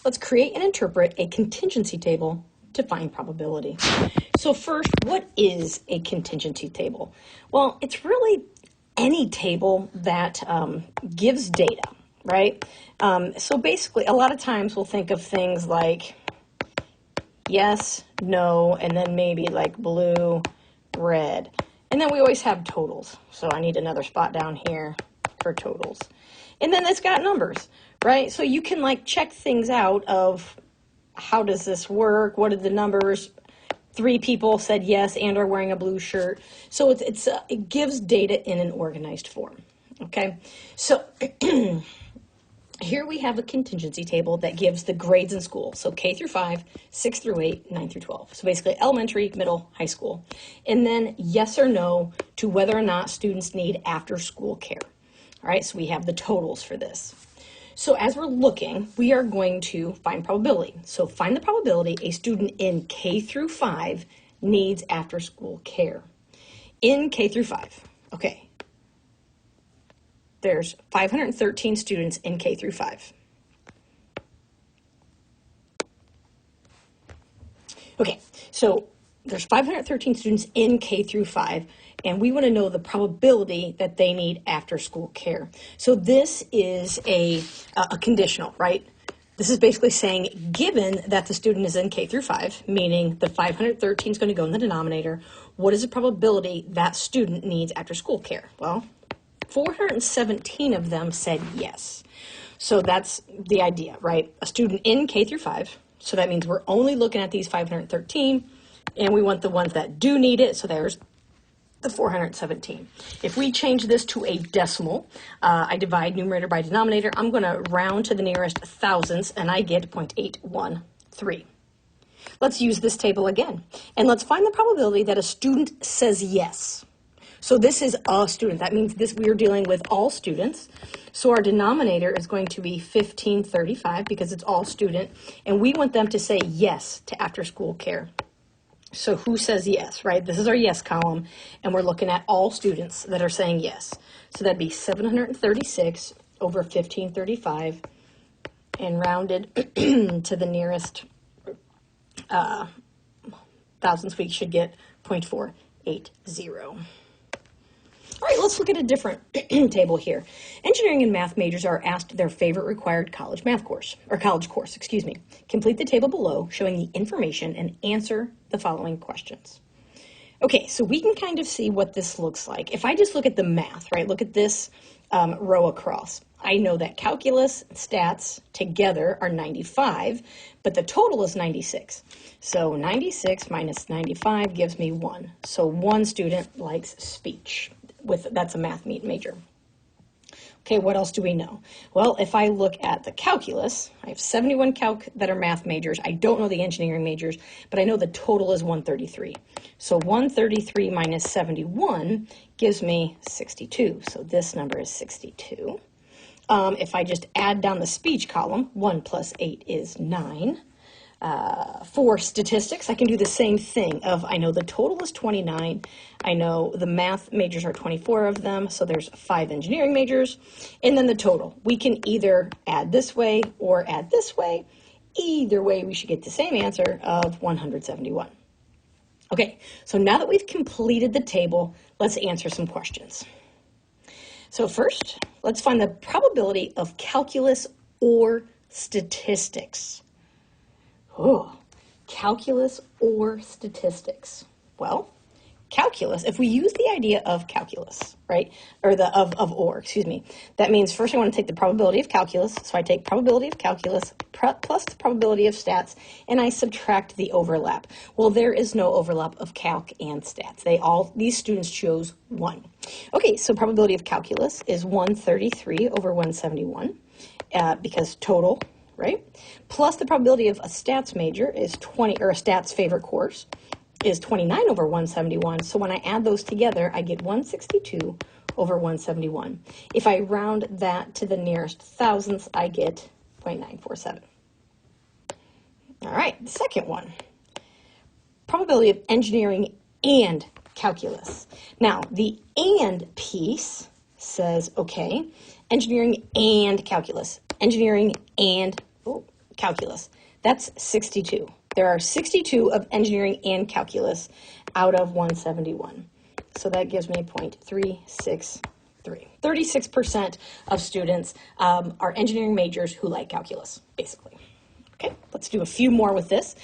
let's create and interpret a contingency table to find probability. So first, what is a contingency table? Well, it's really any table that gives data, right? So basically, a lot of times we'll think of things like yes, no, and then maybe like blue, red. And then we always have totals. So I need another spot down here for totals. And then it's got numbers, right? So you can like check things out of how does this work? What are the numbers? 3 people said yes and are wearing a blue shirt. So it gives data in an organized form, okay? So here we have a contingency table that gives the grades in school. So K through 5, 6 through 8, 9 through 12. So basically elementary, middle, high school. And then yes or no to whether or not students need after school care. All right, so we have the totals for this. So as we're looking, we are going to find probability. So find the probability a student in K through 5 needs after school care. In K through 5, okay. There's 513 students in K through 5. Okay, so there's 513 students in K through 5, and we want to know the probability that they need after school care. So this is a conditional, right? This is basically saying, given that the student is in K through 5, meaning the 513 is going to go in the denominator, what is the probability that student needs after school care? Well, 417 of them said yes. So that's the idea, right? A student in K through 5. So that means we're only looking at these 513, and we want the ones that do need it. So there's the 417. If we change this to a decimal, I divide numerator by denominator. I'm going to round to the nearest thousandths, and I get 0.813. Let's use this table again, and let's find the probability that a student says yes. So this is a student. That means we are dealing with all students. So our denominator is going to be 1535 because it's all student. And we want them to say yes to after school care. So who says yes, right? This is our yes column. And we're looking at all students that are saying yes. So that'd be 736 over 1535 and rounded to the nearest thousandths, we should get 0.480. All right, let's look at a different table here. Engineering and math majors are asked their favorite required college course. Complete the table below showing the information and answer the following questions. Okay, so we can kind of see what this looks like. If I just look at the math, right, look at this row across. I know that calculus and stats together are 95, but the total is 96. So 96 minus 95 gives me 1. So one student likes speech. That's a math major. Okay, what else do we know? Well, if I look at the calculus, I have 71 calc that are math majors. I don't know the engineering majors, but I know the total is 133. So 133 minus 71 gives me 62. So this number is 62. If I just add down the speech column, 1 plus 8 is 9. For statistics, I can do the same thing I know the total is 29. I know the math majors are 24 of them, so there's 5 engineering majors. And then the total. We can either add this way or add this way. Either way, we should get the same answer of 171. Okay, so now that we've completed the table, let's answer some questions. So first, let's find the probability of calculus or statistics. Oh, calculus or statistics. Well, calculus, if we use the idea of calculus, right, or excuse me, that means first I want to take the probability of calculus, so I take probability of calculus plus the probability of stats, and I subtract the overlap. Well, there is no overlap of calc and stats. These students chose 1. Okay, so probability of calculus is 133 over 171, because total, right? Plus the probability of a stats major is 20, or a stats favorite course is 29 over 171. So when I add those together, I get 162 over 171. If I round that to the nearest thousandths, I get 0.947. All right, the second one. Probability of engineering and calculus. Now, the and piece says, okay, engineering and calculus. Engineering and calculus. That's 62. There are 62 of engineering and calculus out of 171. So that gives me 0.363. 36% of students are engineering majors who like calculus, basically. Okay, let's do a few more with this.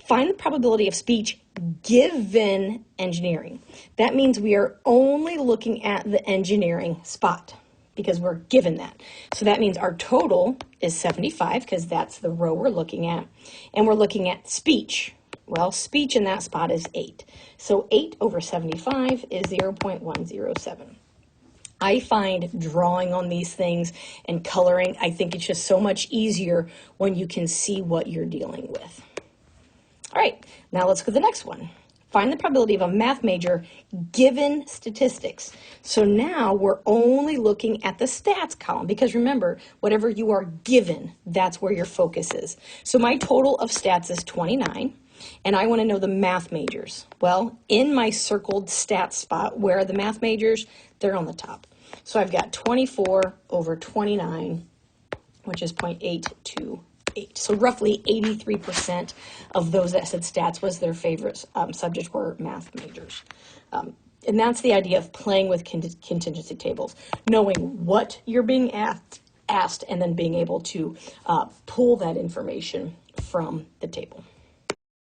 Find the probability of speech given engineering. That means we are only looking at the engineering spot because we're given that. So that means our total is 75 because that's the row we're looking at. And we're looking at speech. Well, speech in that spot is 8. So 8 over 75 is 0.107. I find drawing on these things and coloring, I think it's just so much easier when you can see what you're dealing with. All right, now let's go to the next one. Find the probability of a math major given statistics. So now we're only looking at the stats column because remember, whatever you are given, that's where your focus is. So my total of stats is 29. And I want to know the math majors. Well, in my circled stats spot, where are the math majors? They're on the top. So I've got 24 over 29, which is 0.828. So roughly 83% of those that said stats was their favorite subject were math majors. And that's the idea of playing with contingency tables, knowing what you're being asked and then being able to pull that information from the table.